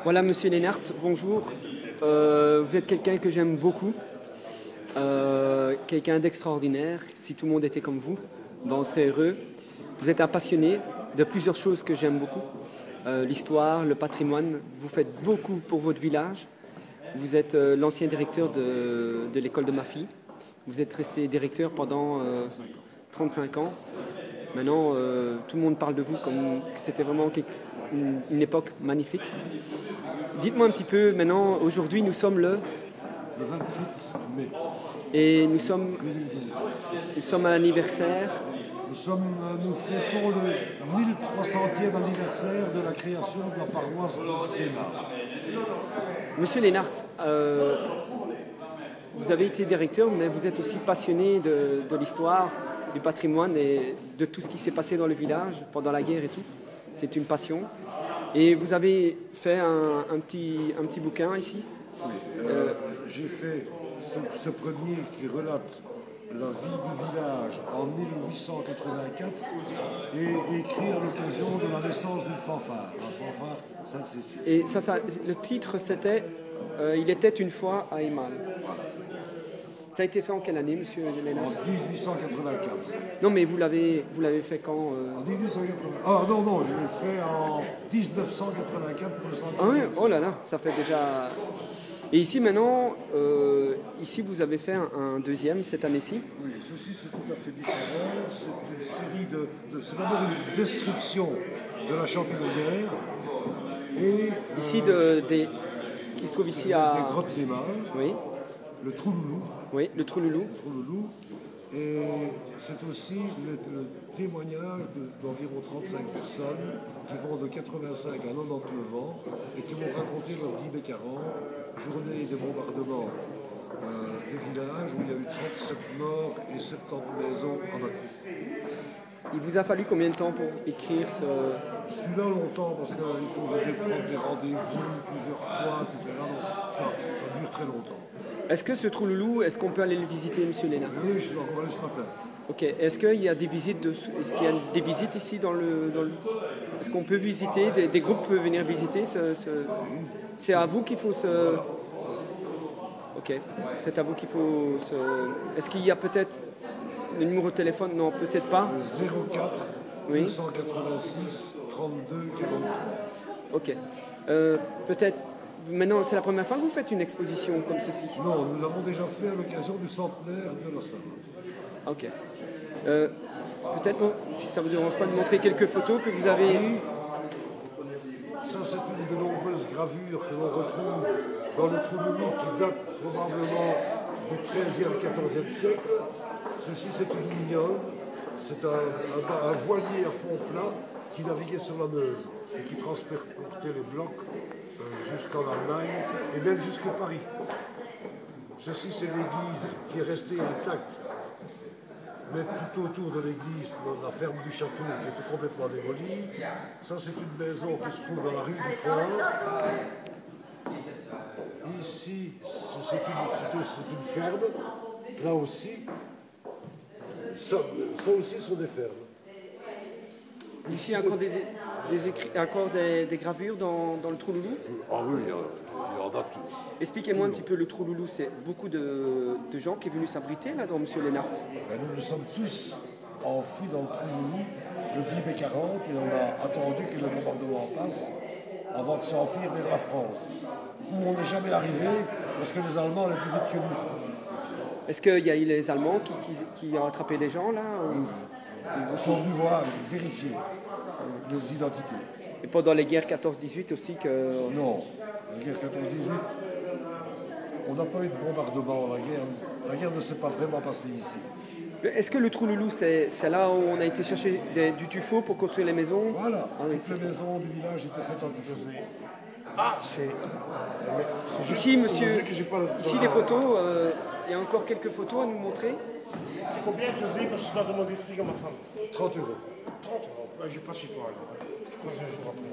Voilà, Monsieur Leenaerts, bonjour. Vous êtes quelqu'un que j'aime beaucoup, quelqu'un d'extraordinaire. Si tout le monde était comme vous, ben on serait heureux. Vous êtes un passionné de plusieurs choses que j'aime beaucoup. L'histoire, le patrimoine. Vous faites beaucoup pour votre village. Vous êtes l'ancien directeur de l'école de ma fille. Vous êtes resté directeur pendant 35 ans. Maintenant, tout le monde parle de vous comme que c'était vraiment une époque magnifique. Dites-moi un petit peu, maintenant, aujourd'hui, nous sommes le 28 mai et 2012. Nous sommes à l'anniversaire. Nous fêtons le 1300e anniversaire de la création de la paroisse de Ténard. Monsieur Leenaerts, vous avez été directeur, mais vous êtes aussi passionné de l'histoire, du patrimoine et de tout ce qui s'est passé dans le village pendant la guerre et tout. C'est une passion. Et vous avez fait un petit bouquin ici. Oui, j'ai fait ce premier qui relate la vie du village en 1884 et écrit à l'occasion de la naissance d'une fanfare, la fanfare Sainte-Cécile. Et le titre c'était Il était une fois à Eymal. Ça a été fait en quelle année, monsieur Leenaerts? En 1884. Non, mais vous l'avez fait quand En 1884. Ah non, je l'ai fait en 1984 pour le centre. Ah oui, oh là là, ça fait déjà... Et ici maintenant, ici vous avez fait un deuxième cette année-ci. Oui, ceci c'est tout à fait différent. C'est une série c'est d'abord une description de la champignon-guerre et Ici, qui se trouve ici à... des grottes des Mâles, Oui, le Trou-Loulou. oui, le Trou-Loulou. Et c'est aussi le témoignage d'environ 35 personnes qui vont de 85 à 99 ans et qui m'ont raconté leur 10 mai 40, journée de bombardement du village où il y a eu 37 morts et 70 maisons abattues. Il vous a fallu combien de temps pour écrire ce... Celui-là longtemps parce qu'il faut prendre des rendez-vous plusieurs fois, etc. Donc ça dure très longtemps. Est-ce que ce Trou-Loulou, est-ce qu'on peut aller le visiter, monsieur Leenaerts? Oui, je suis encore allé ce matin. Ok. Est-ce qu'il y a des visites est-ce qu'il y a des visites ici dans le... Est-ce qu'on peut visiter, des groupes peuvent venir visiter C'est à vous qu'il faut se... Voilà. Ok. C'est à vous qu'il faut se... Est-ce qu'il y a peut-être le numéro de téléphone? Non, peut-être pas. 04 Oui. 286 32 43. Ok. Peut-être... Maintenant, c'est la première fois que vous faites une exposition comme ceci? Non, nous l'avons déjà fait à l'occasion du centenaire de la salle. Ok. Peut-être, si ça ne vous dérange pas, de montrer quelques photos que vous avez... Et ça, c'est une de nombreuses gravures que l'on retrouve dans le Trou-Loulou qui date probablement du XIIIe, XIVe siècle. Ceci, c'est une mignole. C'est un voilier à fond plat qui naviguait sur la Meuse et qui transportait les blocs jusqu'en Allemagne et même jusqu'à Paris. Ceci, c'est l'église qui est restée intacte, mais tout autour de l'église, la ferme du château qui était complètement démolie. Ça, c'est une maison qui se trouve dans la rue du Fort. Ici, c'est une ferme. Là aussi, ça aussi sont des fermes. Ici, il y a encore des gravures dans le Trou-Loulou? Ah oui, il y en a tout. Expliquez-moi un petit peu le Trou-Loulou. C'est beaucoup de gens qui sont venus s'abriter là, dans Monsieur Leenaerts. Ben, nous sommes tous enfouis dans le Trou-Loulou le 10 mai 40 et on a attendu que le bombardement passe avant de s'enfuir vers la France, où on n'est jamais arrivé parce que les Allemands allaient plus vite que nous. Est-ce qu'il y a eu les Allemands qui ont attrapé des gens là? Oui. Ils sont venus voir, vérifier nos identités. Et pendant les guerres 14-18 aussi que... Non, la guerre 14-18, on n'a pas eu de bombardement. La guerre ne s'est pas vraiment passée ici. Est-ce que le Trou-Loulou, c'est là où on a été chercher du tuffeau pour construire les maisons? Voilà, Ah, oui, toutes les maisons du village étaient faites en tuffeau. Ah, c'est... Ici, monsieur, ici les photos, il y a encore quelques photos à nous montrer. C'est combien, José, parce que je dois demander fric à ma femme? 30 €. 30 €. Ben, j'ai pas chez toi, alors. Je passe un jour après.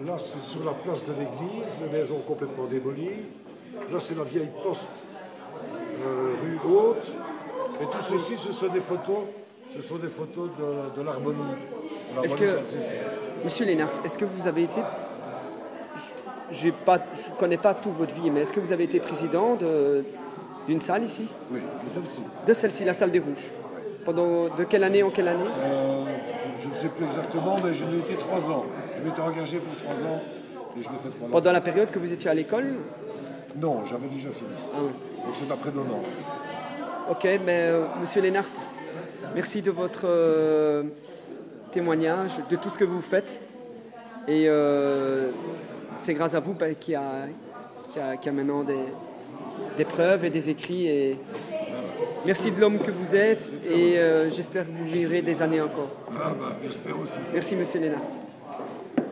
Là, c'est sur la place de l'église, les maisons complètement démolies. Là, c'est la vieille poste, rue Haute. Et tout ceci, ce sont des photos de l'harmonie Est-ce que, Monsieur Leenaerts, est-ce que vous avez été, je ne connais pas toute votre vie, mais est-ce que vous avez été président d'une salle ici? Oui, de celle-ci. De celle-ci, la salle des Rouges. Pendant de quelle année en quelle année? Je ne sais plus exactement, mais je l'ai été 3 ans. Je m'étais engagé pour 3 ans et je l'ai fait pendant... Pendant la période que vous étiez à l'école? Non, j'avais déjà fini. Ah oui. Donc c'est après 9 ans. Ok, mais Monsieur Leenaerts, merci de votre témoignage, de tout ce que vous faites. Et c'est grâce à vous qu'il y a maintenant des preuves et des écrits. Et merci de l'homme que vous êtes et j'espère que vous vivrez des années encore. Ah bah, j'espère aussi. Merci Monsieur Leenaerts.